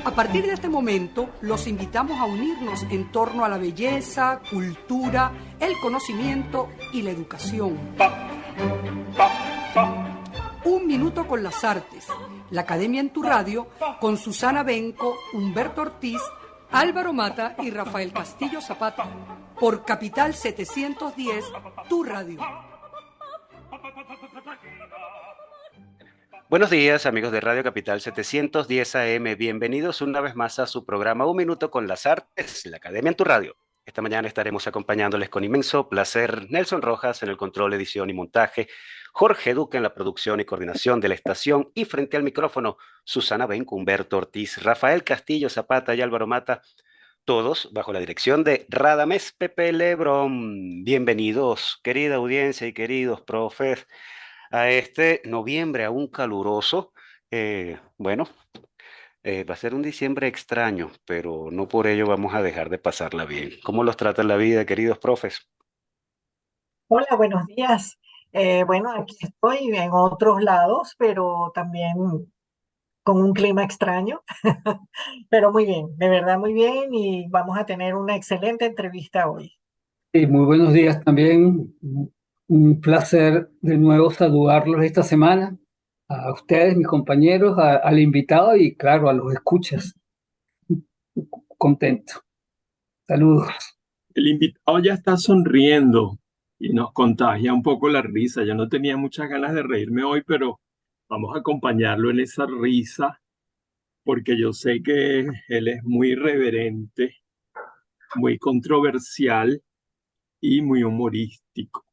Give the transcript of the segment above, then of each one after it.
A partir de este momento, los invitamos a unirnos en torno a la belleza, cultura, el conocimiento y la educación. Un minuto con las artes. La Academia en tu Radio, con Susana Benco, Humberto Ortiz, Álvaro Mata y Rafael Castillo Zapata. Por Capital 710, tu radio. Buenos días, amigos de Radio Capital 710 AM. Bienvenidos una vez más a su programa Un Minuto con las Artes, la Academia en tu Radio. Esta mañana estaremos acompañándoles con inmenso placer Nelson Rojas en el control, edición y montaje, Jorge Duque en la producción y coordinación de la estación y frente al micrófono Susana Benco, Humberto Ortiz, Rafael Castillo Zapata y Álvaro Mata, todos bajo la dirección de Radamés Pepe Lebrón. Bienvenidos, querida audiencia y queridos profes, a este noviembre aún caluroso. Va a ser un diciembre extraño, pero no por ello vamos a dejar de pasarla bien. ¿Cómo los trata la vida, queridos profes? Hola, buenos días. Bueno, aquí estoy en otros lados, pero también con un clima extraño, pero muy bien, de verdad muy bien y vamos a tener una excelente entrevista hoy. Sí, muy buenos días también. Un placer de nuevo saludarlos esta semana, a ustedes, mis compañeros, al invitado y claro, a los escuchas. Contento. Saludos. El invitado ya está sonriendo y nos contagia un poco la risa. Yo no tenía muchas ganas de reírme hoy, pero vamos a acompañarlo en esa risa porque yo sé que él es muy irreverente, muy controversial y muy humorístico.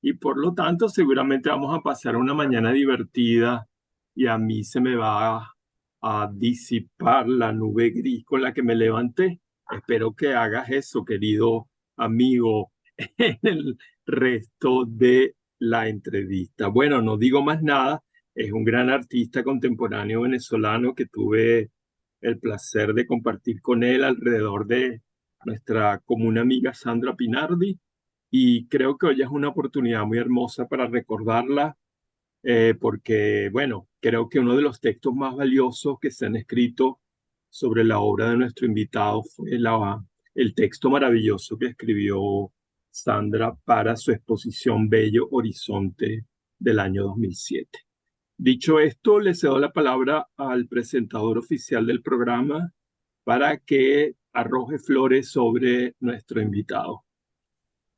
Y por lo tanto, seguramente vamos a pasar una mañana divertida y a mí se me va a disipar la nube gris con la que me levanté. Espero que hagas eso, querido amigo, en el resto de la entrevista. Bueno, no digo más nada. Es un gran artista contemporáneo venezolano que tuve el placer de compartir con él alrededor de nuestra común amiga Sandra Pinardi. Y creo que hoy es una oportunidad muy hermosa para recordarla, porque, bueno, creo que uno de los textos más valiosos que se han escrito sobre la obra de nuestro invitado fue el texto maravilloso que escribió Sandra para su exposición Bello Horizonte del año 2007. Dicho esto, le cedo la palabra al presentador oficial del programa para que arroje flores sobre nuestro invitado.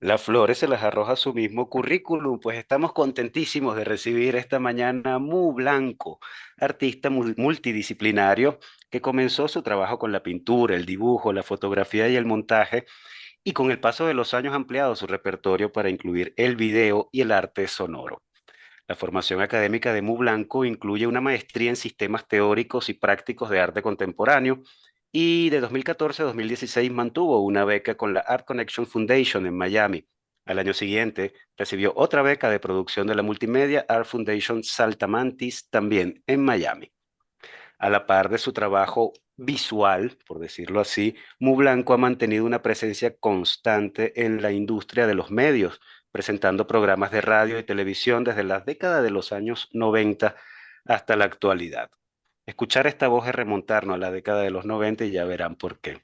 Las flores se las arroja su mismo currículum, pues estamos contentísimos de recibir esta mañana a Mu Blanco, artista multidisciplinario que comenzó su trabajo con la pintura, el dibujo, la fotografía y el montaje, y con el paso de los años ha ampliado su repertorio para incluir el video y el arte sonoro. La formación académica de Mu Blanco incluye una maestría en sistemas teóricos y prácticos de arte contemporáneo y de 2014 a 2016 mantuvo una beca con la Art Connection Foundation en Miami. Al año siguiente recibió otra beca de producción de la Multimedia Art Foundation Saltamantis también en Miami. A la par de su trabajo visual, por decirlo así, Mu Blanco ha mantenido una presencia constante en la industria de los medios, presentando programas de radio y televisión desde la década de los años 90 hasta la actualidad. Escuchar esta voz es remontarnos a la década de los 90 y ya verán por qué.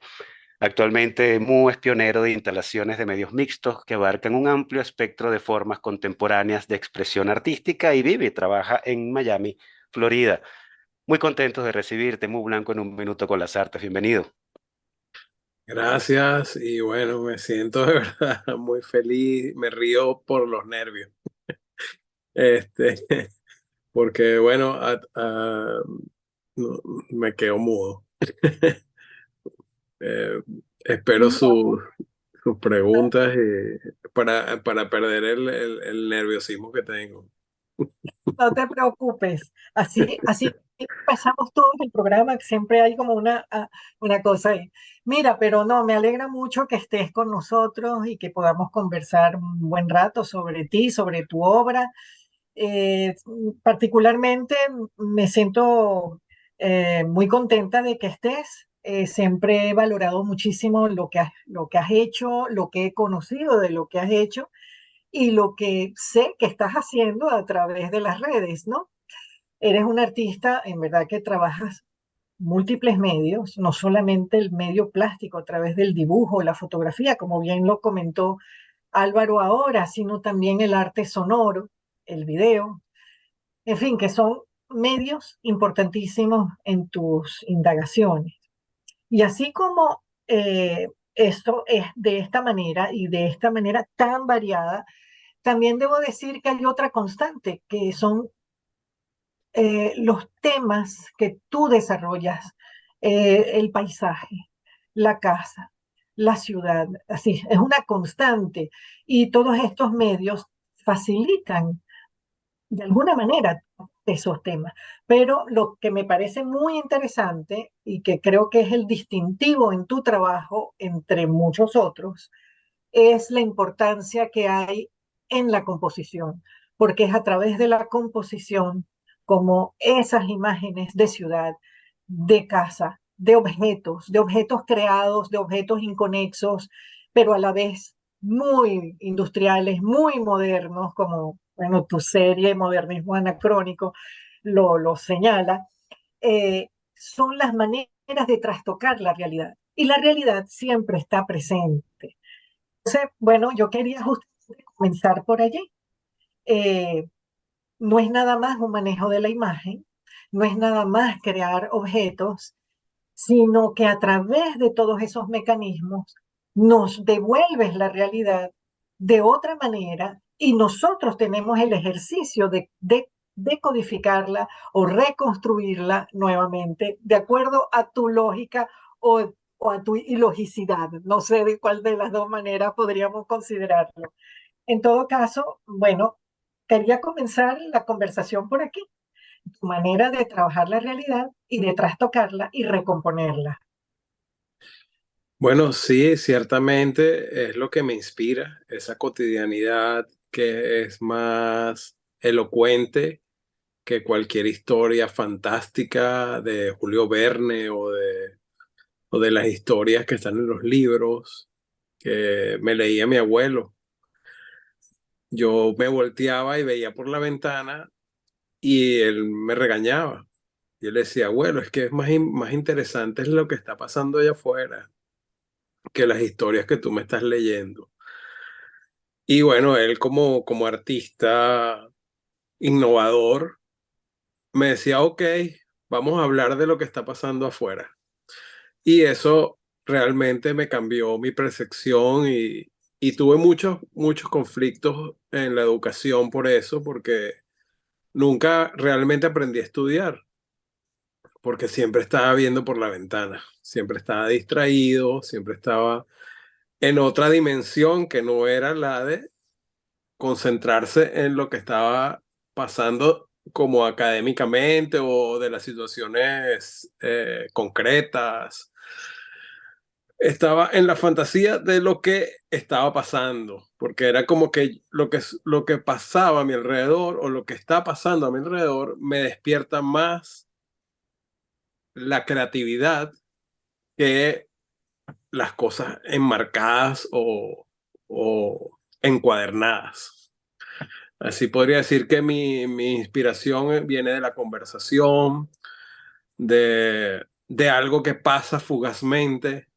Actualmente Mu es pionero de instalaciones de medios mixtos que abarcan un amplio espectro de formas contemporáneas de expresión artística y vive y trabaja en Miami, Florida. Muy contentos de recibirte, Mu Blanco, en Un Minuto con las Artes. Bienvenido. Gracias y bueno, me siento de verdad muy feliz, me río por los nervios, este, porque bueno, no, me quedo mudo. Eh, espero sus preguntas para perder el nerviosismo que tengo. No te preocupes, así empezamos todos el programa, que siempre hay como una cosa ahí. Mira, pero no, me alegra mucho que estés con nosotros y que podamos conversar un buen rato sobre ti, sobre tu obra. Particularmente me siento muy contenta de que estés. Siempre he valorado muchísimo lo que has hecho, lo que he conocido de lo que has hecho y lo que sé que estás haciendo a través de las redes, ¿no? Eres un artista, en verdad que trabajas múltiples medios, no solamente el medio plástico a través del dibujo, la fotografía, como bien lo comentó Álvaro ahora, sino también el arte sonoro, el video, en fin, que son medios importantísimos en tus indagaciones. Y así como esto es de esta manera y de esta manera tan variada, también debo decir que hay otra constante, que son los temas que tú desarrollas, el paisaje, la casa, la ciudad, así, es una constante. Y todos estos medios facilitan de alguna manera esos temas. Pero lo que me parece muy interesante y que creo que es el distintivo en tu trabajo entre muchos otros, es la importancia que hay en la composición, porque es a través de la composición como esas imágenes de ciudad, de casa, de objetos creados, de objetos inconexos, pero a la vez muy industriales, muy modernos, como bueno, tu serie Modernismo Anacrónico lo señala, son las maneras de trastocar la realidad. Y la realidad siempre está presente. Entonces, bueno, yo quería justamente comenzar por allí. Eh, no es nada más un manejo de la imagen, no es nada más crear objetos, sino que a través de todos esos mecanismos nos devuelves la realidad de otra manera y nosotros tenemos el ejercicio de decodificarla o reconstruirla nuevamente de acuerdo a tu lógica o a tu ilogicidad. No sé de cuál de las dos maneras podríamos considerarlo. En todo caso, bueno, quería comenzar la conversación por aquí, tu manera de trabajar la realidad y de trastocarla y recomponerla. Bueno, sí, ciertamente es lo que me inspira, esa cotidianidad que es más elocuente que cualquier historia fantástica de Julio Verne o de las historias que están en los libros que me leía mi abuelo. Yo me volteaba y veía por la ventana y él me regañaba. Y él decía, abuelo, es que es más interesante es lo que está pasando allá afuera que las historias que tú me estás leyendo. Y bueno, él como artista innovador me decía, ok, vamos a hablar de lo que está pasando afuera. Y eso realmente me cambió mi percepción y tuve muchos conflictos en la educación por eso, porque nunca realmente aprendí a estudiar, porque siempre estaba viendo por la ventana, siempre estaba distraído, siempre estaba en otra dimensión que no era la de concentrarse en lo que estaba pasando como académicamente o de las situaciones concretas. Estaba en la fantasía de lo que estaba pasando, porque era como que lo que pasaba a mi alrededor o lo que está pasando a mi alrededor me despierta más la creatividad que las cosas enmarcadas o encuadernadas. Así podría decir que mi inspiración viene de la conversación, de algo que pasa fugazmente,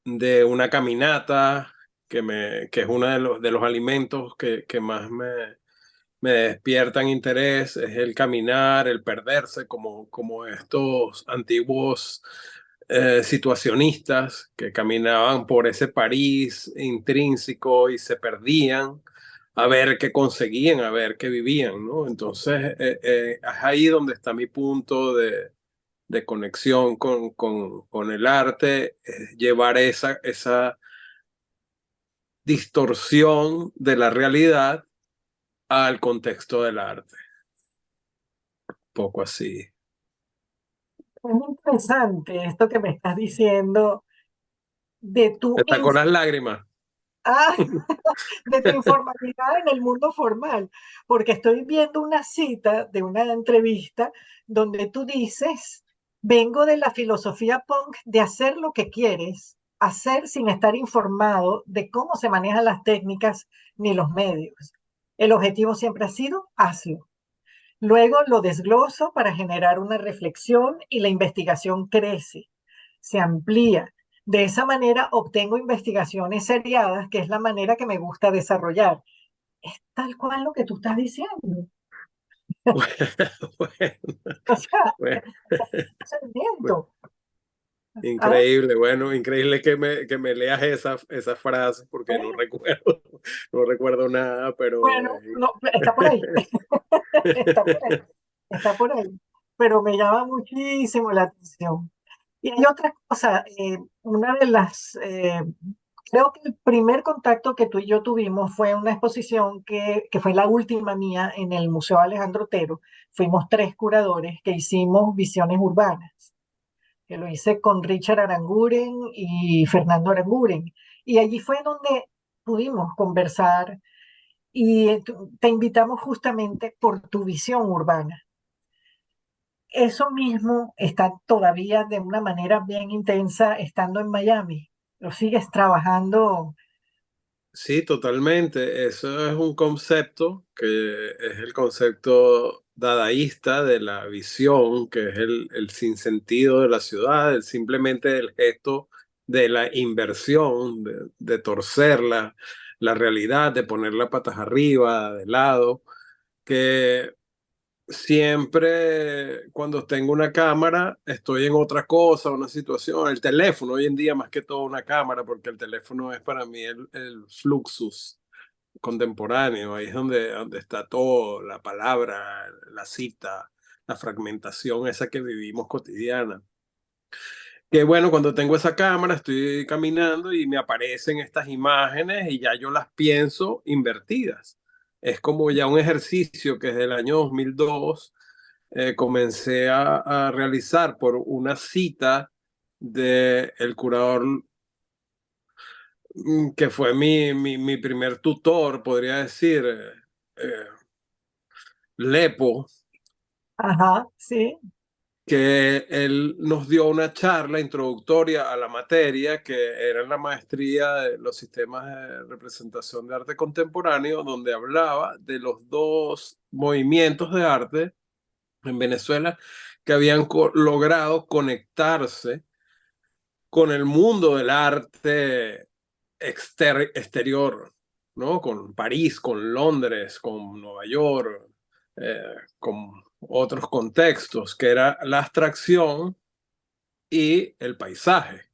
de una caminata, que es uno de los alimentos que más me despiertan interés, es el caminar, el perderse, como estos antiguos situacionistas que caminaban por ese París intrínseco y se perdían a ver qué conseguían, a ver qué vivían, ¿no? Entonces, es ahí donde está mi punto de conexión con el arte, es llevar esa distorsión de la realidad al contexto del arte. Poco así. Es muy interesante esto que me estás diciendo de tu, Está con las lágrimas. ah, de tu informalidad en el mundo formal, porque estoy viendo una cita de una entrevista donde tú dices, vengo de la filosofía punk de hacer lo que quieres, hacer sin estar informado de cómo se manejan las técnicas ni los medios. El objetivo siempre ha sido, hazlo. Luego lo desgloso para generar una reflexión y la investigación crece, se amplía. De esa manera obtengo investigaciones seriadas, que es la manera que me gusta desarrollar. Es tal cual lo que tú estás diciendo. Bueno, O sea, bueno, bueno, pensamiento. ¿Ah? increíble, bueno, increíble que me leas esa frase porque no recuerdo, no recuerdo nada, pero Bueno, no, está por ahí, está por ahí, está por ahí. Pero me llama muchísimo la atención. Y hay otra cosa, una de las, creo que el primer contacto que tú y yo tuvimos fue una exposición que fue la última mía en el Museo Alejandro Otero. Fuimos tres curadores que hicimos visiones urbanas, que lo hice con Richard Aranguren y Fernando Aranguren. Y allí fue donde pudimos conversar y te invitamos justamente por tu visión urbana. Eso mismo está todavía de una manera bien intensa estando en Miami. Lo sigues trabajando. sí, totalmente. Eso es un concepto que es el concepto dadaísta de la visión, que es el sinsentido de la ciudad, simplemente el gesto de la inversión, de torcer la realidad, de ponerla patas arriba, de lado, que siempre cuando tengo una cámara estoy en otra cosa, una situación. El teléfono hoy en día más que todo una cámara, porque el teléfono es para mí el fluxus contemporáneo. Ahí es donde está todo, la palabra, la cita, la fragmentación esa que vivimos cotidiana. Que bueno, cuando tengo esa cámara estoy caminando y me aparecen estas imágenes y ya yo las pienso invertidas. Es como ya un ejercicio que desde el año 2002 comencé a realizar por una cita del curador que fue mi primer tutor, podría decir, Lepo, Ajá, sí, que él nos dio una charla introductoria a la materia, que era la maestría de los sistemas de representación de arte contemporáneo, donde hablaba de los dos movimientos de arte en Venezuela que habían logrado conectarse con el mundo del arte exterior, ¿no? Con París, con Londres, con Nueva York, con otros contextos, que era la abstracción y el paisaje.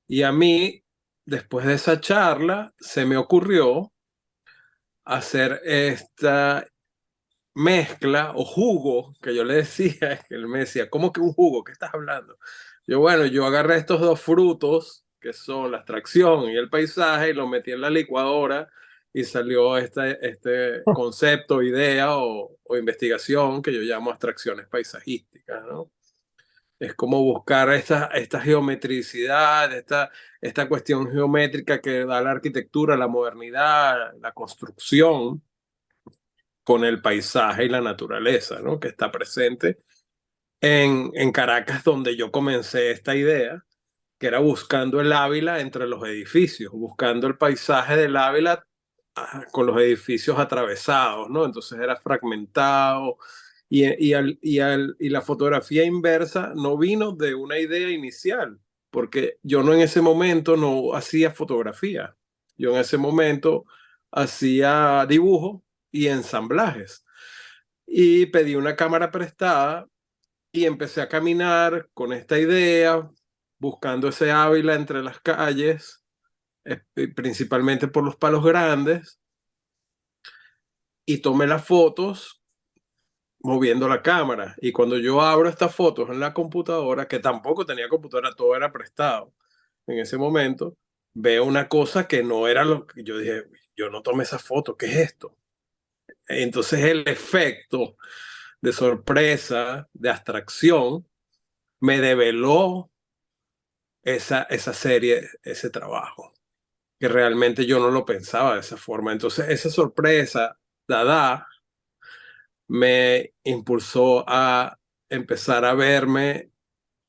Y a mí, después de esa charla, se me ocurrió hacer esta mezcla o jugo, que yo le decía, que él me decía, ¿cómo que un jugo? ¿Qué estás hablando? Yo, bueno, yo agarré estos dos frutos, que son la abstracción y el paisaje, y lo metí en la licuadora y salió este concepto, idea o investigación que yo llamo abstracciones paisajísticas, ¿no? Es como buscar esta geometricidad, esta cuestión geométrica que da la arquitectura, la modernidad, la construcción, con el paisaje y la naturaleza, ¿no? Que está presente en Caracas, donde yo comencé esta idea, que era buscando el Ávila entre los edificios, buscando el paisaje del Ávila con los edificios atravesados, ¿no? Entonces era fragmentado y la fotografía inversa no vino de una idea inicial, porque yo no en ese momento no hacía fotografía, yo en ese momento hacía dibujo y ensamblajes. Y pedí una cámara prestada y empecé a caminar con esta idea, buscando ese Ávila entre las calles, principalmente por los Palos Grandes, y tomé las fotos moviendo la cámara. Y cuando yo abro estas fotos en la computadora, que tampoco tenía computadora, todo era prestado en ese momento, veo una cosa que no era lo que yo dije, yo no tomé esa foto, ¿qué es esto? Entonces el efecto de sorpresa, de abstracción, me develó esa serie, ese trabajo, que realmente yo no lo pensaba de esa forma. Entonces esa sorpresa, dada, me impulsó a empezar a verme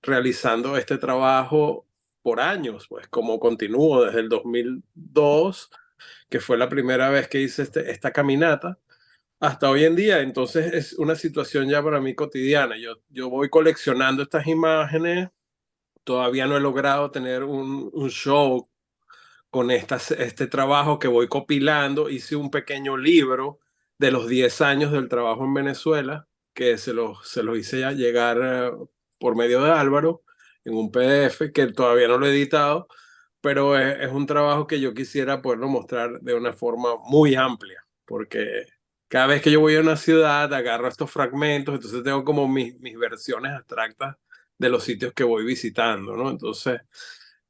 realizando este trabajo por años, pues como continúo desde el 2002, que fue la primera vez que hice esta caminata, hasta hoy en día. Entonces es una situación ya para mí cotidiana. Yo voy coleccionando estas imágenes. Todavía no he logrado tener un show con este trabajo que voy copilando. Hice un pequeño libro de los 10 años del trabajo en Venezuela, que se lo hice ya llegar por medio de Álvaro en un PDF que todavía no lo he editado, pero es un trabajo que yo quisiera poderlo mostrar de una forma muy amplia, porque cada vez que yo voy a una ciudad agarro estos fragmentos, entonces tengo como mis versiones abstractas de los sitios que voy visitando, ¿no? Entonces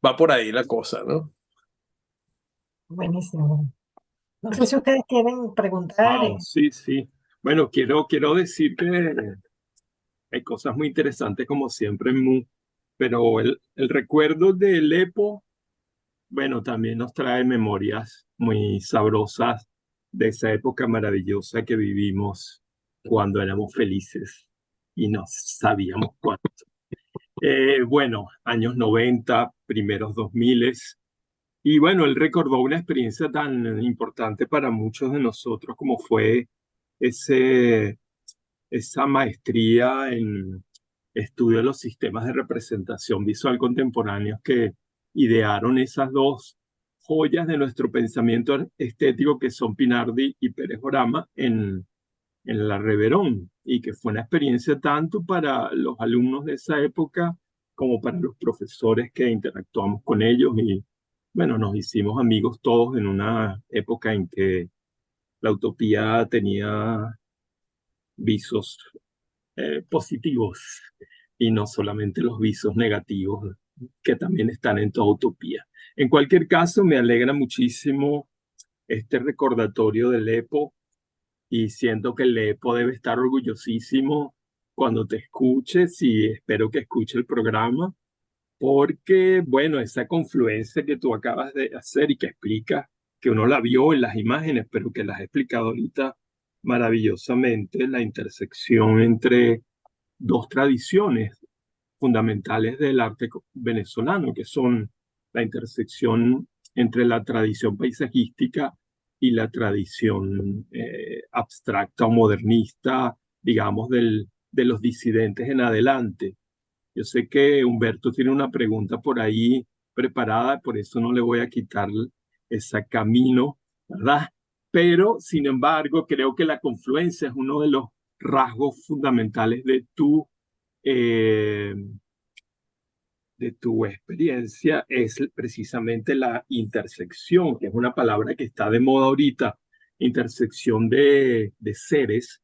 va por ahí la cosa, ¿no? Buenísimo. No sé si ustedes quieren preguntar. Wow, sí, sí. Bueno, quiero decir que hay cosas muy interesantes como siempre, pero el recuerdo del EPO, bueno, también nos trae memorias muy sabrosas de esa época maravillosa que vivimos cuando éramos felices y no sabíamos cuánto. Bueno, años 90, primeros 2000. Y bueno, él recordó una experiencia tan importante para muchos de nosotros como fue ese, esa maestría en estudio de los sistemas de representación visual contemporáneos que idearon esas dos joyas de nuestro pensamiento estético que son Pinardi y Pérez Orama en la Reverón, y que fue una experiencia tanto para los alumnos de esa época como para los profesores que interactuamos con ellos. Y bueno, nos hicimos amigos todos en una época en que la utopía tenía visos positivos y no solamente los visos negativos que también están en toda utopía. En cualquier caso, me alegra muchísimo este recordatorio del EPO, y siento que el EPO debe estar orgullosísimo cuando te escuches, y espero que escuche el programa, porque, bueno, esa confluencia que tú acabas de hacer y que explica, que uno la vio en las imágenes, pero que las has explicado ahorita maravillosamente, la intersección entre dos tradiciones fundamentales del arte venezolano, que son la intersección entre la tradición paisajística y la tradición abstracta o modernista, digamos, de los disidentes en adelante. Yo sé que Humberto tiene una pregunta por ahí preparada, por eso no le voy a quitar ese camino, ¿verdad? Pero, sin embargo, creo que la confluencia es uno de los rasgos fundamentales eh, de tu experiencia, es precisamente la intersección, que es una palabra que está de moda ahorita, intersección de seres,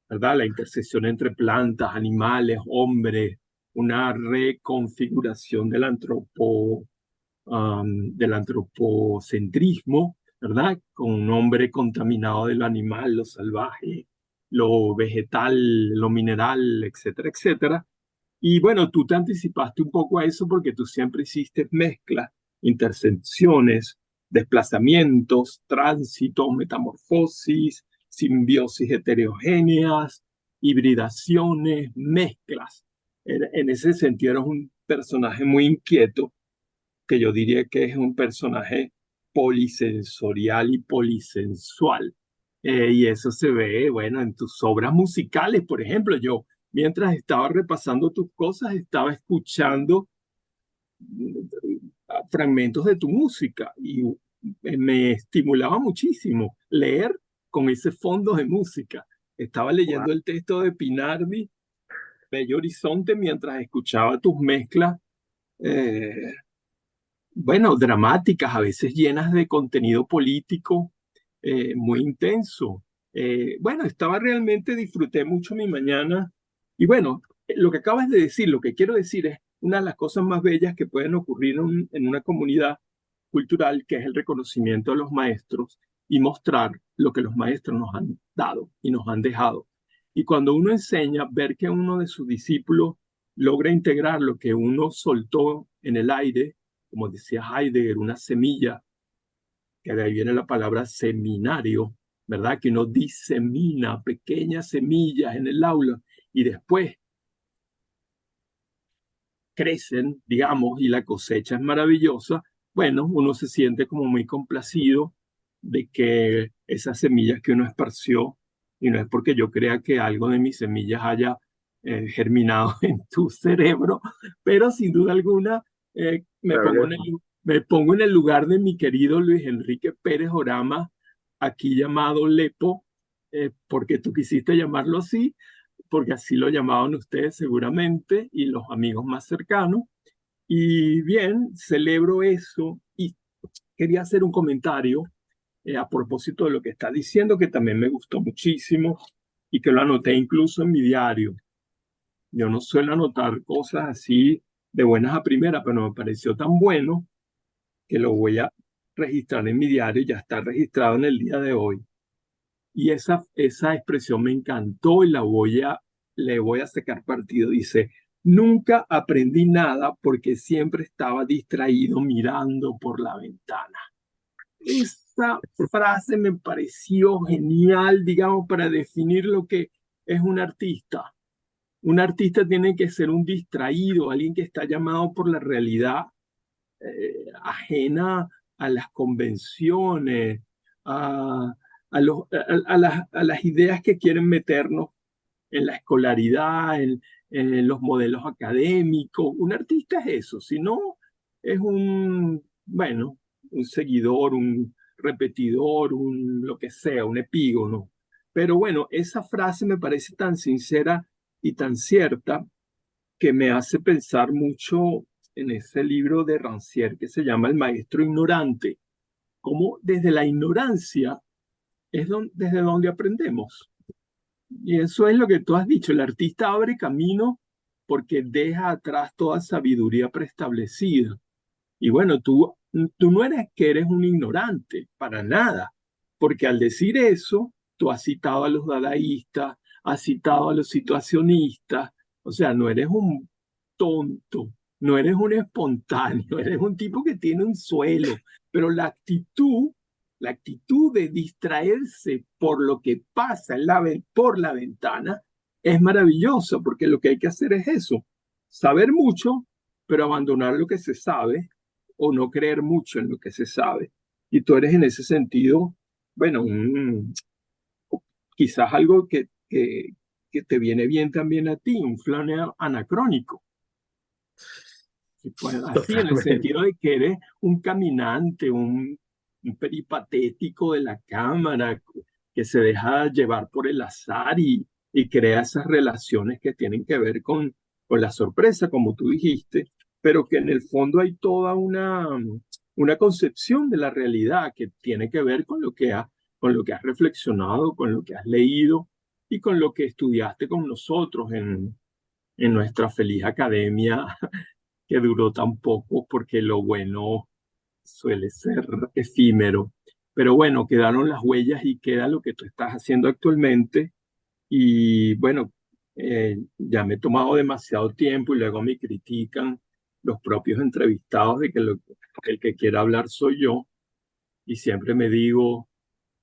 ¿verdad? La intersección entre plantas, animales, hombres, una reconfiguración del antropocentrismo, ¿verdad? Con un hombre contaminado de lo animal, lo salvaje, lo vegetal, lo mineral, etcétera, etcétera. Y bueno, tú te anticipaste un poco a eso porque tú siempre hiciste mezclas, intersecciones, desplazamientos, tránsitos, metamorfosis, simbiosis heterogéneas, hibridaciones, mezclas. En ese sentido eres un personaje muy inquieto, que yo diría que es un personaje polisensorial y polisensual. Y eso se ve, bueno, en tus obras musicales. Por ejemplo, yo, mientras estaba repasando tus cosas, estaba escuchando fragmentos de tu música, y me estimulaba muchísimo leer con ese fondo de música. Estaba leyendo el texto de Pinardi, Bello Horizonte, mientras escuchaba tus mezclas, eh, bueno, dramáticas, a veces llenas de contenido político muy intenso. Bueno, disfruté mucho mi mañana. Y bueno, lo que acabas de decir, lo que quiero decir es una de las cosas más bellas que pueden ocurrir en una comunidad cultural, que es el reconocimiento de los maestros y mostrar lo que los maestros nos han dado y nos han dejado. Y cuando uno enseña, ver que uno de sus discípulos logra integrar lo que uno soltó en el aire, como decía Heidegger, una semilla, que de ahí viene la palabra seminario, ¿verdad? Que uno disemina pequeñas semillas en el aula y después crecen, digamos, y la cosecha es maravillosa. Bueno, uno se siente como muy complacido de que esas semillas que uno esparció y no es porque yo crea que algo de mis semillas haya germinado en tu cerebro, pero sin duda alguna Claro. me pongo en el lugar de mi querido Luis Enrique Pérez Orama, aquí llamado Lepo, porque tú quisiste llamarlo así, porque así lo llamaban ustedes seguramente y los amigos más cercanos. Y bien, celebro eso y quería hacer un comentario a propósito de lo que está diciendo, que también me gustó muchísimo y que lo anoté incluso en mi diario. Yo no suelo anotar cosas así de buenas a primeras, pero me pareció tan bueno que lo voy a registrar en mi diario, ya está registrado en el día de hoy. Y esa expresión me encantó y le voy a sacar partido. Dice, nunca aprendí nada porque siempre estaba distraído mirando por la ventana. Esa frase me pareció genial, digamos, para definir lo que es un artista. Un artista tiene que ser un distraído, alguien que está llamado por la realidad ajena a las convenciones, a, a las ideas que quieren meternos en la escolaridad, en los modelos académicos. Un artista es eso, si no, es bueno, un seguidor, un repetidor, lo que sea, un epígono. Pero bueno, esa frase me parece tan sincera y tan cierta que me hace pensar mucho en ese libro de Rancière que se llama El maestro ignorante, cómo desde la ignorancia es desde donde aprendemos. Y eso es lo que tú has dicho, el artista abre camino porque deja atrás toda sabiduría preestablecida. Y bueno, tú no eres que eres un ignorante, para nada, porque al decir eso, tú has citado a los dadaístas, has citado a los situacionistas, o sea, no eres un tonto, no eres un espontáneo, eres un tipo que tiene un suelo, pero la actitud de distraerse por lo que pasa por la ventana es maravillosa, porque lo que hay que hacer es eso, saber mucho, pero abandonar lo que se sabe o no creer mucho en lo que se sabe. Y tú eres en ese sentido, bueno, quizás algo que te viene bien también a ti, un flaneur anacrónico. Pues así, en el Totalmente. sentido de que eres un caminante, un peripatético de la cámara, que se deja llevar por el azar y crea esas relaciones que tienen que ver con la sorpresa, como tú dijiste, pero que en el fondo hay toda una concepción de la realidad que tiene que ver con lo que has reflexionado, con lo que has leído y con lo que estudiaste con nosotros en nuestra feliz academia que duró tan poco porque lo bueno suele ser efímero. Pero bueno, quedaron las huellas y queda lo que tú estás haciendo actualmente. Y bueno, ya me he tomado demasiado tiempo y luego me critican los propios entrevistados de que el que quiera hablar soy yo. Y siempre me digo,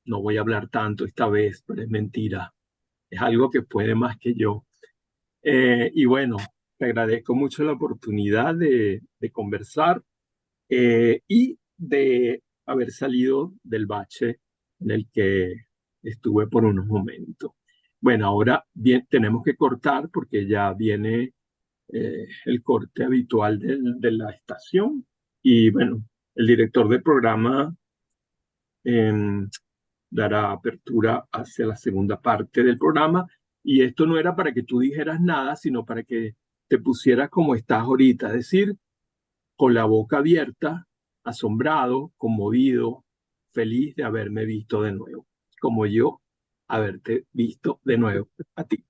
no voy a hablar tanto esta vez, pero es mentira. Es algo que puede más que yo. Y bueno, te agradezco mucho la oportunidad de conversar y de haber salido del bache en el que estuve por unos momentos. Bueno, ahora bien, tenemos que cortar porque ya viene el corte habitual de la estación y bueno, el director del programa em, dará apertura hacia la segunda parte del programa. Y esto no era para que tú dijeras nada, sino para que te pusieras como estás ahorita, es decir, con la boca abierta, asombrado, conmovido, feliz de haberme visto de nuevo, como yo haberte visto de nuevo a ti.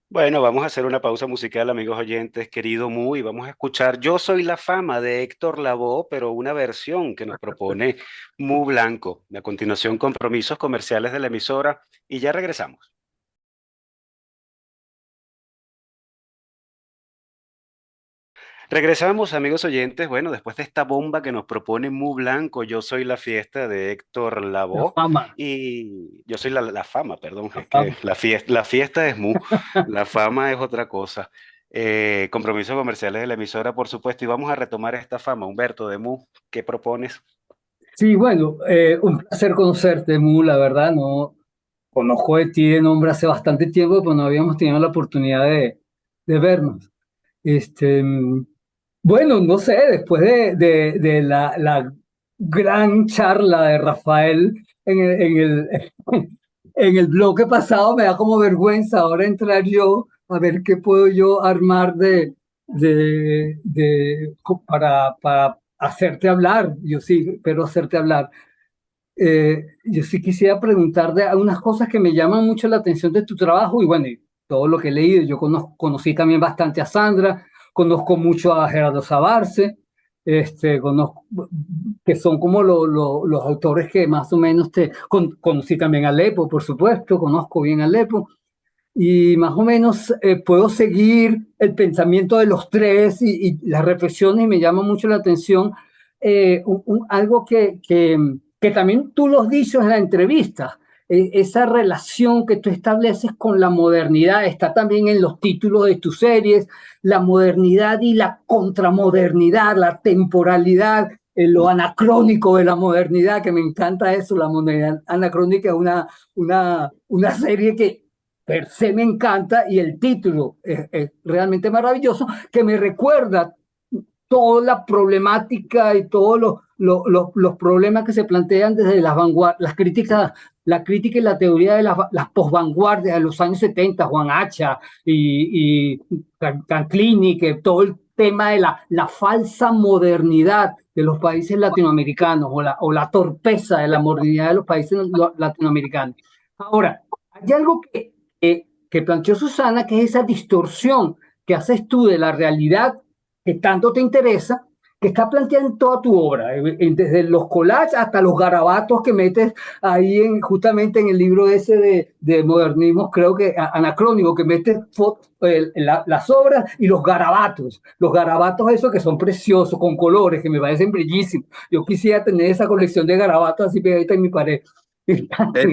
Bueno, vamos a hacer una pausa musical, amigos oyentes, querido Mu, y vamos a escuchar Yo soy la fama de Héctor Lavoe, pero una versión que nos propone Mu Blanco. A continuación, compromisos comerciales de la emisora y ya regresamos. Regresamos, amigos oyentes. Bueno, después de esta bomba que nos propone Mu Blanco, Yo soy la fiesta de Héctor La Lavoe fama, y yo soy la fama, perdón, la es que fama. la fiesta es Mu, la fama es otra cosa. Compromisos comerciales de la emisora, por supuesto, y vamos a retomar esta fama. Humberto de Mu, ¿qué propones? Sí, bueno, un placer conocerte, Mu, la verdad, no conozco de ti de nombre hace bastante tiempo, pero no habíamos tenido la oportunidad de vernos. Este, bueno, no sé, después de la gran charla de Rafael en el bloque pasado, me da como vergüenza ahora entrar yo a ver qué puedo yo armar para hacerte hablar. Yo sí, pero hacerte hablar. Yo sí quisiera preguntar de algunas cosas que me llaman mucho la atención de tu trabajo y bueno, y todo lo que he leído. Yo conocí también bastante a Sandra, conozco mucho a Gerardo Sabarce, conozco, que son como los autores que más o menos conocí también a Alepo, por supuesto, conozco bien a Alepo y más o menos puedo seguir el pensamiento de los tres y las reflexiones y me llama mucho la atención algo que también tú lo has dicho en la entrevista, esa relación que tú estableces con la modernidad está también en los títulos de tus series, la modernidad y la contramodernidad, la temporalidad, lo anacrónico de la modernidad, que me encanta eso, la modernidad anacrónica es una serie que per se me encanta y el título es realmente maravilloso, que me recuerda toda la problemática y todos los problemas que se plantean desde las vanguardias, la crítica y la teoría de las posvanguardias de los años 70, Juan Hacha y Canclini, que todo el tema de la falsa modernidad de los países latinoamericanos o la torpeza de la modernidad de los países latinoamericanos. Ahora, hay algo que planteó Susana, que es esa distorsión que haces tú de la realidad que tanto te interesa, que está planteada en toda tu obra, desde los collages hasta los garabatos que metes ahí justamente en el libro ese de modernismo, creo que anacrónico, que metes las obras y los garabatos esos que son preciosos, con colores, que me parecen bellísimos. Yo quisiera tener esa colección de garabatos así pegadita en mi pared. Es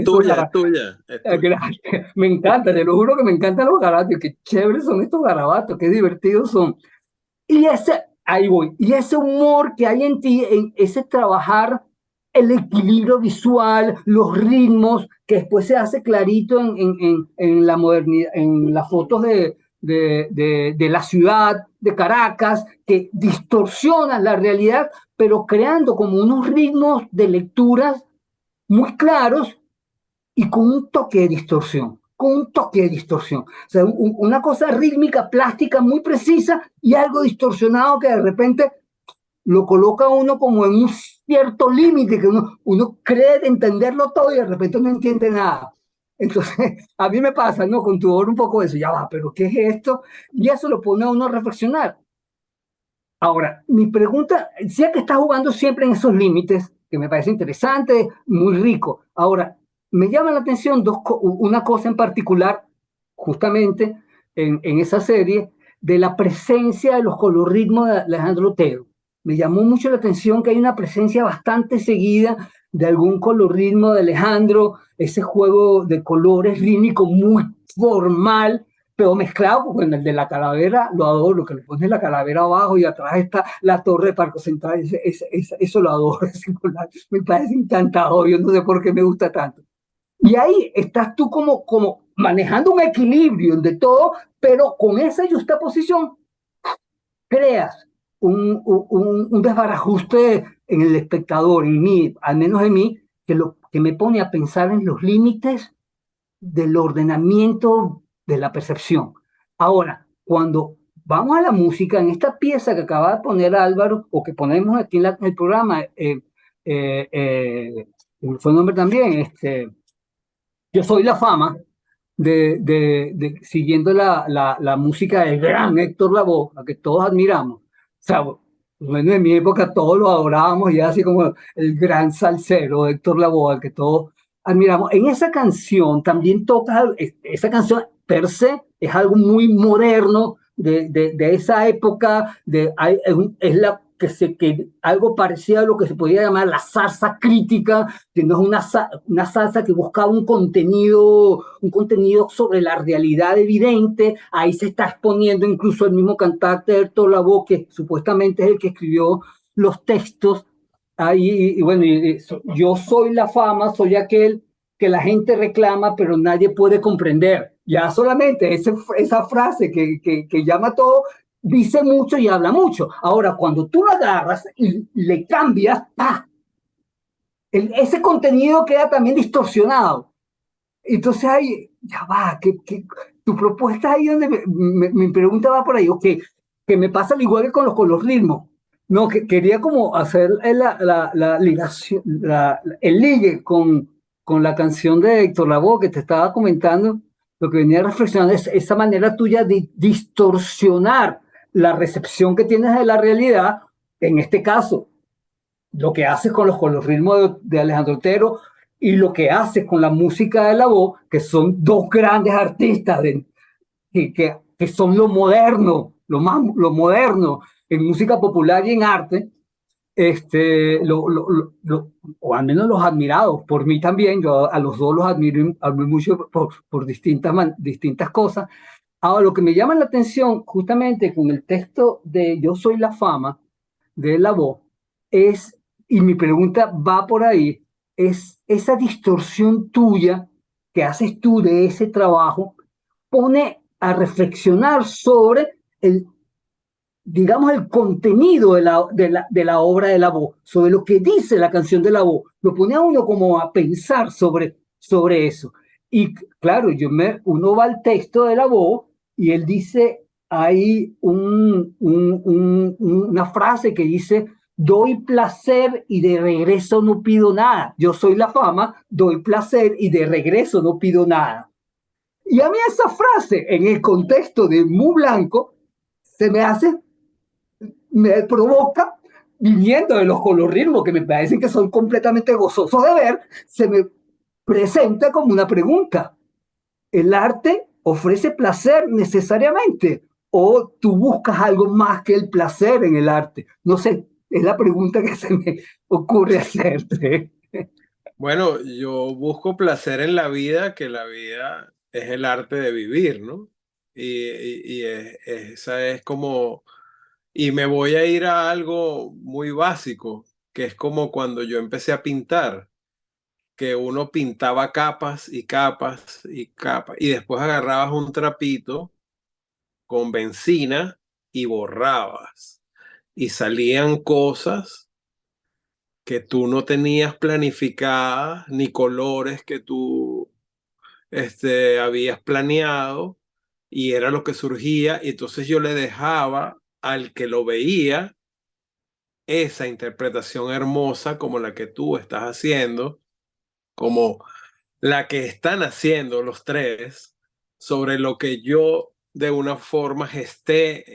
tuya, es tuya, es tuya. Gracias. Me encanta, te lo juro que me encantan los garabatos, qué chéveres son estos garabatos, qué divertidos son. Y ahí voy, y ese humor que hay en ti, en ese trabajar el equilibrio visual, los ritmos, que después se hace clarito en la modernidad, en las fotos de la ciudad, de Caracas, que distorsionan la realidad, pero creando como unos ritmos de lecturas muy claros y con un toque de distorsión, con un toque de distorsión. O sea, una cosa rítmica, plástica, muy precisa y algo distorsionado que de repente lo coloca a uno como en un cierto límite, que uno cree de entenderlo todo y de repente no entiende nada. Entonces, a mí me pasa, ¿no? Con tu obra un poco eso, ya va, pero ¿qué es esto? Y eso lo pone a uno a reflexionar. Ahora, mi pregunta, sé que estás jugando siempre en esos límites, que me parece interesante, muy rico. Ahora, me llama la atención una cosa en particular, justamente en esa serie, de la presencia de los colorritmos de Alejandro Otero. Me llamó mucho la atención que hay una presencia bastante seguida de algún colorritmo de Alejandro, ese juego de colores rítmico muy formal, pero mezclado con el de la calavera, lo adoro, que le pones la calavera abajo y atrás está la torre de Parque Central, eso lo adoro, me parece encantador, yo no sé por qué me gusta tanto. Y ahí estás tú como manejando un equilibrio de todo, pero con esa justaposición creas un desbarajuste en el espectador, en mí, al menos en mí, que me pone a pensar en los límites del ordenamiento de la percepción. Ahora, cuando vamos a la música, en esta pieza que acaba de poner Álvaro, o que ponemos aquí en el programa, fue el nombre también, Yo soy la fama, siguiendo la música del gran Héctor Lavoe, a que todos admiramos. O sea, bueno, en mi época todos lo adorábamos, ya así como el gran salsero Héctor Lavoe, al que todos admiramos. En esa canción también toca, esa canción per se es algo muy moderno de esa época, que algo parecido a lo que se podría llamar la salsa crítica, que no es una salsa que buscaba un contenido sobre la realidad evidente. Ahí se está exponiendo incluso el mismo cantante Héctor Lavoe, que supuestamente es el que escribió los textos, ahí, y bueno, yo soy la fama, soy aquel que la gente reclama, pero nadie puede comprender. Ya solamente esa frase que llama todo, dice mucho y habla mucho. Ahora, cuando tú la agarras y le cambias, ¡pah! Ese contenido queda también distorsionado. Entonces ahí, ya va, tu propuesta ahí donde mi pregunta va por ahí, ok, que me pasa al igual que con los ritmos. No, que quería como hacer la ligación, el ligue con la canción de Héctor Lavoe que te estaba comentando, lo que venía reflexionando es esa manera tuya de distorsionar la recepción que tienes de la realidad, en este caso, lo que haces con los ritmos de Alejandro Otero y lo que haces con la música de Lavoe, que son dos grandes artistas que son lo moderno, lo moderno en música popular y en arte, o al menos los admirados, por mí también, yo a los dos los admiro mucho por distintas cosas. Ahora, lo que me llama la atención justamente con el texto de Yo soy la fama de Lavoe es, y mi pregunta va por ahí, es esa distorsión tuya que haces tú de ese trabajo, pone a reflexionar sobre digamos, el contenido de la obra de Lavoe, sobre lo que dice la canción de Lavoe, lo pone a uno como a pensar sobre eso. Y claro, uno va al texto de Lavoe y él dice, hay una frase que dice, doy placer y de regreso no pido nada. Yo soy la fama, doy placer y de regreso no pido nada. Y a mí esa frase, en el contexto de Mu Blanco, me provoca, viniendo de los colorritmos que me parecen que son completamente gozosos de ver, se me presenta como una pregunta. ¿El arte ofrece placer necesariamente? ¿O tú buscas algo más que el placer en el arte? No sé, es la pregunta que se me ocurre hacerte. Bueno, yo busco placer en la vida, que la vida es el arte de vivir, ¿no? Esa es como, y me voy a ir a algo muy básico, que es como cuando yo empecé a pintar, que uno pintaba capas y capas y capas, y después agarrabas un trapito con benzina y borrabas, y salían cosas que tú no tenías planificadas, ni colores que tú habías planeado, y era lo que surgía, y entonces yo le dejaba al que lo veía esa interpretación hermosa como la que tú estás haciendo, como la que están haciendo los tres, sobre lo que yo de una forma gesté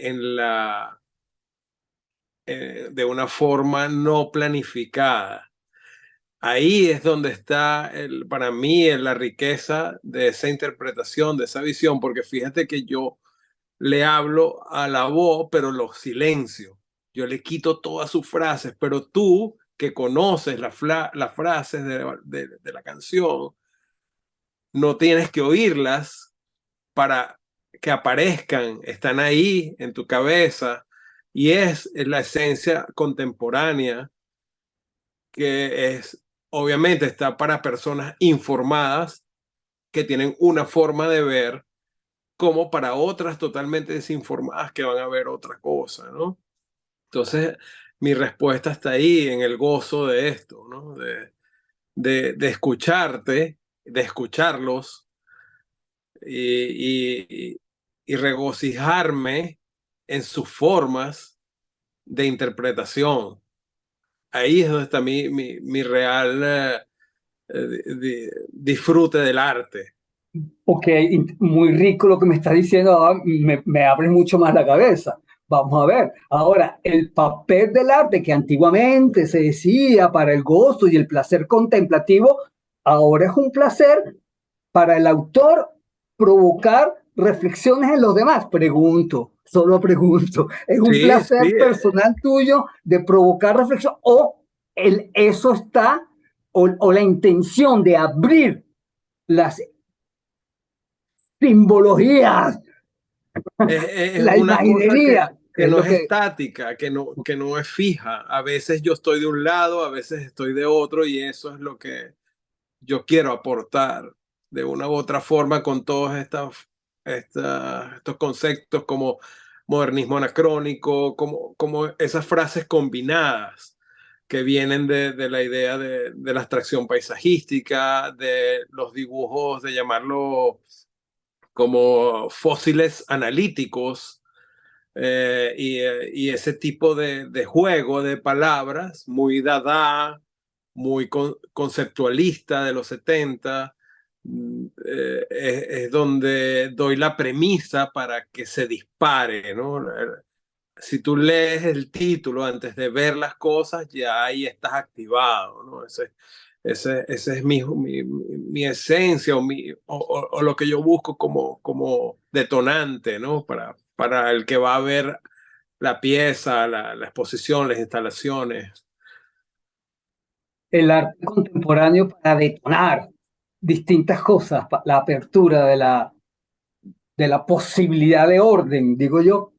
de una forma no planificada. Ahí es donde está, para mí, la riqueza de esa interpretación, de esa visión, porque fíjate que yo le hablo a la voz, pero lo silencio. Yo le quito todas sus frases, pero tú que conoces las frases de la canción, no tienes que oírlas para que aparezcan, están ahí en tu cabeza, y es la esencia contemporánea que es, obviamente está para personas informadas que tienen una forma de ver, como para otras totalmente desinformadas que van a ver otra cosa, ¿no? Entonces, mi respuesta está ahí en el gozo de esto, ¿no? De escucharte, de escucharlos y regocijarme en sus formas de interpretación. Ahí es donde está mi real disfrute del arte. Ok, muy rico lo que me estás diciendo, me abre mucho más la cabeza. Vamos a ver, ahora, el papel del arte que antiguamente se decía para el gozo y el placer contemplativo, ahora es un placer para el autor provocar reflexiones en los demás. Pregunto, solo pregunto, ¿es un Sí, placer sí. personal tuyo de provocar reflexión o eso está, o la intención de abrir las simbologías, Es la una cosa imaginería? que es no lo es que, estática, que no es fija. A veces yo estoy de un lado, a veces estoy de otro, y eso es lo que yo quiero aportar de una u otra forma con todos estos conceptos como modernismo anacrónico, como esas frases combinadas que vienen de la idea de la abstracción paisajística, de los dibujos, de llamarlo como fósiles analíticos, y ese tipo de juego de palabras muy dada, muy conceptualista de los 70, es donde doy la premisa para que se dispare, ¿no? Si tú lees el título antes de ver las cosas, ya ahí estás activado, ¿no? Ese es mi esencia, o lo que yo busco como detonante, ¿no? Para el que va a ver la pieza, la exposición, las instalaciones. el arte contemporáneo para detonar distintas cosas, la apertura de la posibilidad de orden, digo yo,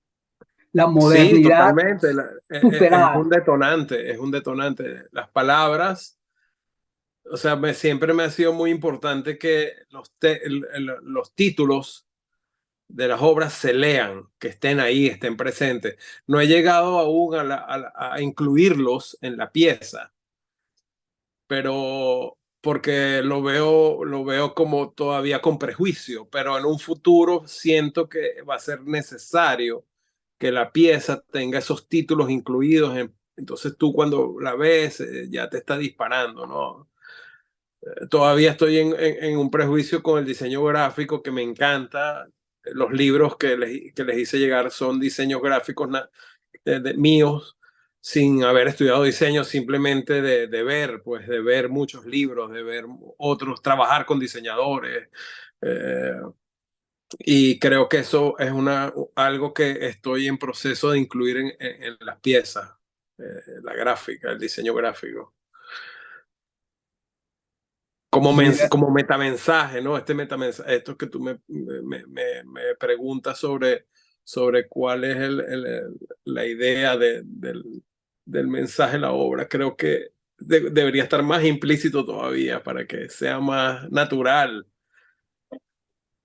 la Sí, modernidad totalmente. Es un superada. detonante, es un detonante. Las palabras, o sea, siempre me ha sido muy importante que los títulos de las obras se lean, que estén ahí, estén presentes. No he llegado aún a incluirlos en la pieza, pero porque lo veo como todavía con prejuicio, pero en un futuro siento que va a ser necesario que la pieza tenga esos títulos incluidos. Entonces tú cuando la ves, ya te está disparando, ¿no? Todavía estoy en un prejuicio con el diseño gráfico que me encanta. Los libros que les hice llegar son diseños gráficos míos, sin haber estudiado diseño, simplemente ver, pues de ver muchos libros, de ver otros, trabajar con diseñadores. eh, y creo que eso es algo que estoy en proceso de incluir en las piezas, la gráfica, el diseño gráfico. Mira, Como metamensaje, ¿no? Esto que tú me preguntas sobre cuál es la idea del mensaje de la obra. Creo que debería estar más implícito todavía para que sea más natural.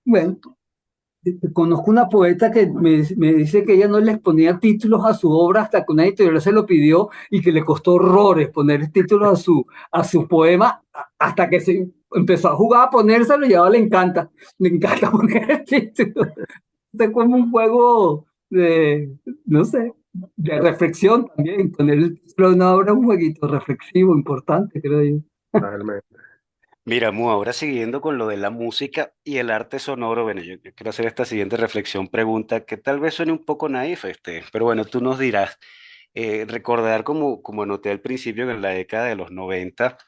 bueno, conozco una poeta que me dice que ella no les ponía títulos a su obra hasta que una editorial se lo pidió y que le costó horrores poner títulos a su poema hasta que se empezó a jugar a ponérselo y ahora le encanta poner el título. Es como un juego de, no sé, de reflexión también. Poner el título de una obra es un jueguito reflexivo importante, creo yo. Realmente. Mira, Mu, ahora siguiendo con lo de la música y el arte sonoro, bueno, yo quiero hacer esta siguiente reflexión, pregunta, que tal vez suene un poco naif, pero bueno, tú nos dirás. Recordar, como anoté al principio, que en la década de los 90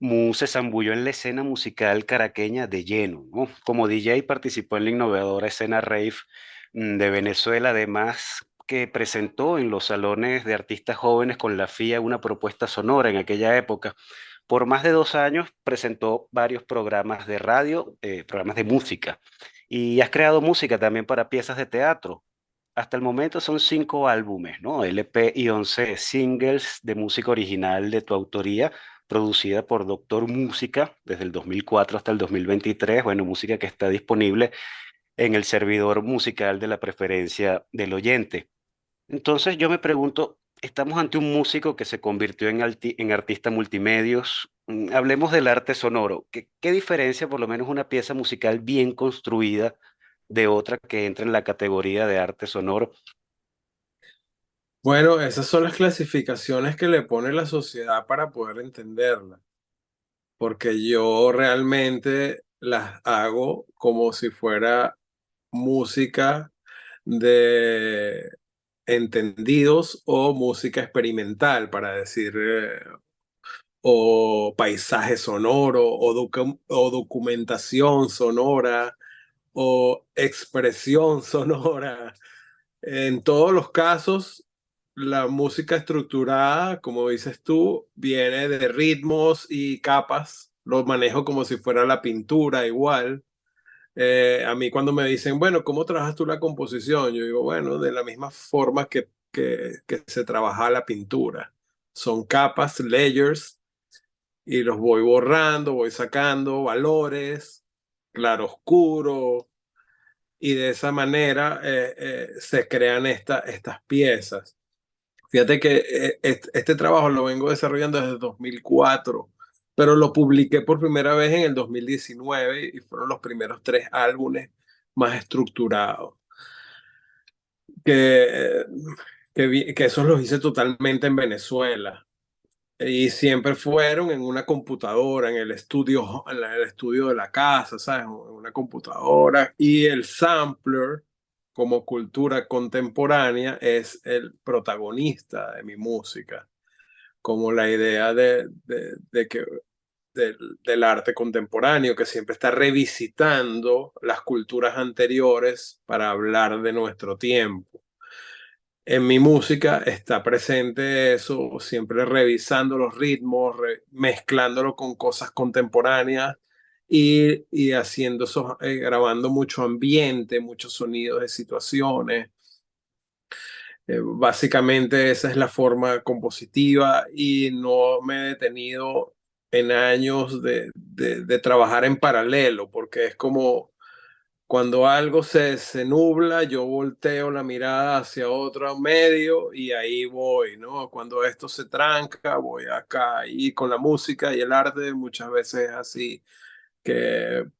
Mu se zambulló en la escena musical caraqueña de lleno, ¿no? Como DJ participó en la innovadora escena rave de Venezuela, además que presentó en los salones de artistas jóvenes con la FIA una propuesta sonora en aquella época. Por más de 2 años presentó varios programas de radio, programas de música, y has creado música también para piezas de teatro. Hasta el momento son 5 álbumes, ¿no? LP y 11 singles de música original de tu autoría, producida por Doctor Música desde el 2004 hasta el 2023. Bueno, música que está disponible en el servidor musical de la preferencia del oyente. Entonces yo me pregunto, estamos ante un músico que se convirtió en artista multimedios. Hablemos del arte sonoro. ¿Qué diferencia por lo menos una pieza musical bien construida de otra que entra en la categoría de arte sonoro? Bueno, esas son las clasificaciones que le pone la sociedad para poder entenderla, porque yo realmente las hago como si fuera música de entendidos o música experimental, para decir, o paisaje sonoro, o documentación sonora, o expresión sonora. En todos los casos, la música estructurada, como dices tú, viene de ritmos y capas. Lo manejo como si fuera la pintura igual. A mí cuando me dicen, bueno, ¿cómo trabajas tú la composición? Yo digo, bueno, de la misma forma que se trabaja la pintura. Son capas, layers, y los voy borrando, voy sacando valores, claro, oscuro, y de esa manera se crean estas piezas. Fíjate que este trabajo lo vengo desarrollando desde 2004, pero lo publiqué por primera vez en el 2019 y fueron los primeros 3 álbumes más estructurados. Que, que esos los hice totalmente en Venezuela y siempre fueron en una computadora, en el estudio de la casa, ¿sabes? En una computadora, y el sampler como cultura contemporánea es el protagonista de mi música, como la idea de que del arte contemporáneo que siempre está revisitando las culturas anteriores para hablar de nuestro tiempo. En mi música está presente eso, siempre revisando los ritmos, mezclándolo con cosas contemporáneas y haciendo eso, grabando mucho ambiente, muchos sonidos de situaciones. Básicamente esa es la forma compositiva y no me he detenido en años de trabajar en paralelo, porque es como cuando algo se nubla, yo volteo la mirada hacia otro medio y ahí voy, ¿no? Cuando esto se tranca, voy acá. Y con la música y el arte muchas veces es así,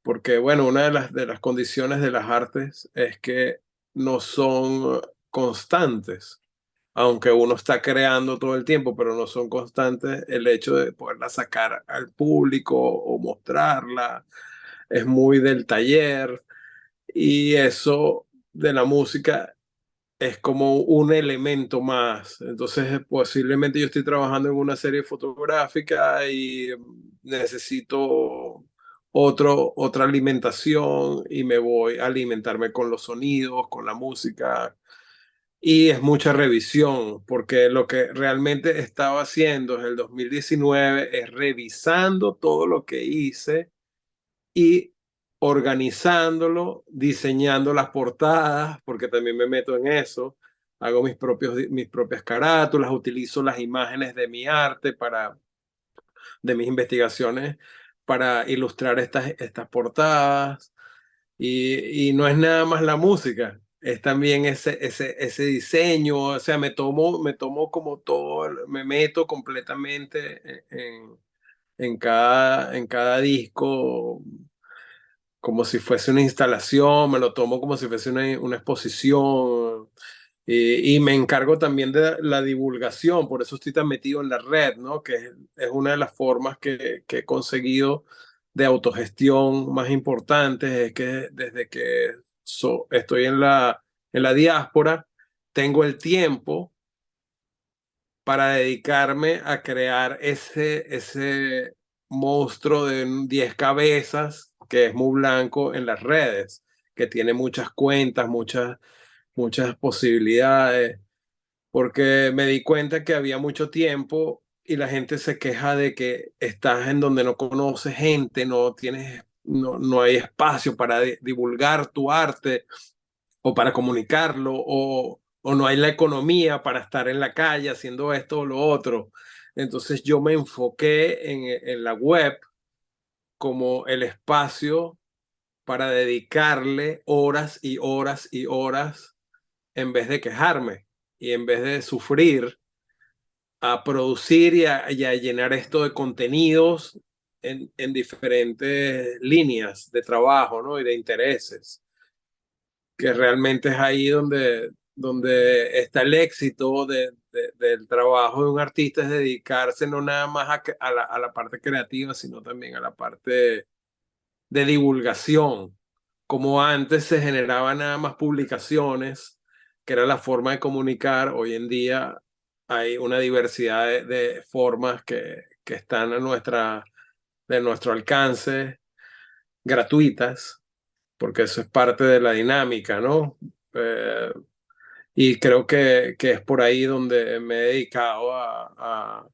porque bueno, una de las condiciones de las artes es que no son constantes. Aunque uno está creando todo el tiempo, pero no son constantes, el hecho de poderla sacar al público o mostrarla es muy del taller, y eso de la música es como un elemento más. Entonces, posiblemente yo estoy trabajando en una serie fotográfica y necesito otra alimentación y me voy a alimentarme con los sonidos, con la música. Y es mucha revisión, porque lo que realmente estaba haciendo en el 2019 es revisando todo lo que hice y organizándolo, diseñando las portadas, porque también me meto en eso, hago mis propias carátulas, utilizo las imágenes de mi arte de mis investigaciones para ilustrar estas portadas. Y no es nada más la música, es también ese diseño, o sea, me tomo como todo, me meto completamente en cada disco, como si fuese una instalación, me lo tomo como si fuese una exposición, y me encargo también de la divulgación, por eso estoy tan metido en la red, ¿no? Que es una de las formas que he conseguido de autogestión más importantes, es que desde que estoy en la diáspora, tengo el tiempo para dedicarme a crear ese monstruo de 10 cabezas que es muy blanco en las redes, que tiene muchas cuentas, muchas posibilidades, porque me di cuenta que había mucho tiempo y la gente se queja de que estás en donde no conoces gente, no hay espacio para divulgar tu arte o para comunicarlo, o no hay la economía para estar en la calle haciendo esto o lo otro. Entonces yo me enfoqué en la web como el espacio para dedicarle horas y horas y horas en vez de quejarme y en vez de sufrir, a producir y a llenar esto de contenidos en diferentes líneas de trabajo, ¿no? Y de intereses, que realmente es ahí donde está el éxito del trabajo de un artista, es dedicarse no nada más a la parte creativa, sino también a la parte de divulgación. Como antes se generaban nada más publicaciones, que era la forma de comunicar, hoy en día hay una diversidad de formas que están de nuestro alcance, gratuitas, porque eso es parte de la dinámica, ¿no? Eh, y creo que es por ahí donde me he dedicado a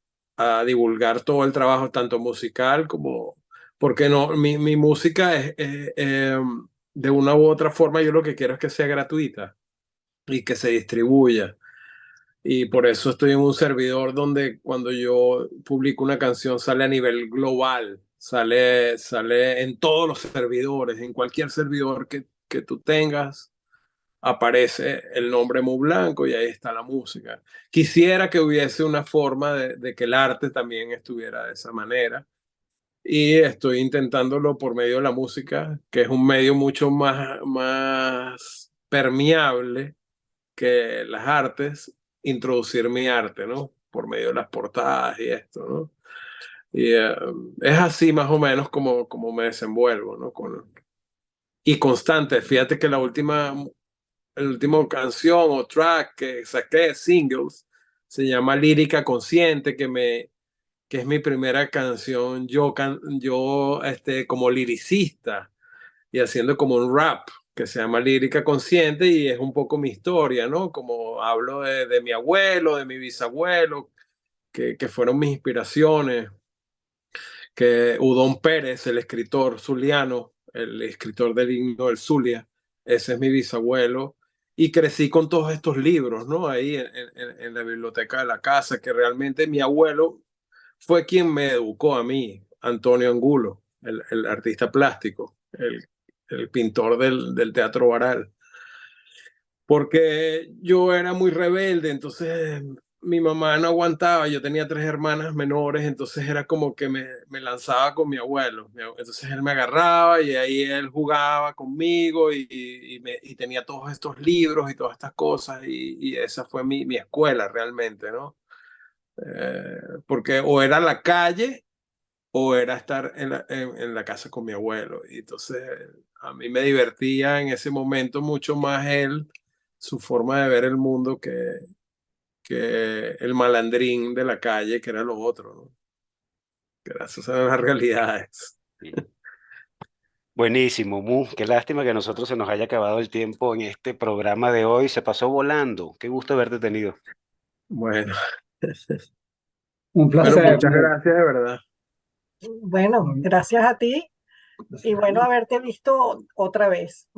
divulgar todo el trabajo, tanto musical como, porque no, mi música de una u otra forma yo lo que quiero es que sea gratuita y que se distribuya. Y por eso estoy en un servidor donde cuando yo publico una canción sale a nivel global, sale en todos los servidores, en cualquier servidor que tú tengas, aparece el nombre Mu Blanco y ahí está la música. Quisiera que hubiese una forma de que el arte también estuviera de esa manera. Y estoy intentándolo por medio de la música, que es un medio mucho más permeable que las artes, introducir mi arte, ¿no? Por medio de las portadas y esto, ¿no? Y es así más o menos como me desenvuelvo, ¿no? Y constante. Fíjate que el último canción o track que saqué, singles, se llama Lírica Consciente, que es mi primera canción yo como liricista y haciendo como un rap que se llama Lírica Consciente y es un poco mi historia, ¿no? Como hablo de mi abuelo, de mi bisabuelo, que fueron mis inspiraciones, que Udón Pérez, el escritor zuliano, el escritor del himno del Zulia, ese es mi bisabuelo, y crecí con todos estos libros, ¿no? Ahí en la biblioteca de la casa, que realmente mi abuelo fue quien me educó a mí, Antonio Angulo, el artista plástico, el pintor del Teatro Baral, porque yo era muy rebelde, entonces mi mamá no aguantaba, yo tenía 3 hermanas menores, entonces era como que me lanzaba con mi abuelo, entonces él me agarraba y ahí él jugaba conmigo y tenía todos estos libros y todas estas cosas y esa fue mi escuela realmente, ¿no? Porque o era la calle o era estar en la casa con mi abuelo. Y entonces a mí me divertía en ese momento mucho más él, su forma de ver el mundo que el malandrín de la calle, que era lo otro, ¿no? Que esas eran las realidades. Buenísimo, Mu. Qué lástima que a nosotros se nos haya acabado el tiempo en este programa de hoy. Se pasó volando. Qué gusto haberte tenido. Bueno, Un bueno, placer. muchas gracias de verdad. Bueno, gracias a ti y bueno haberte visto otra vez.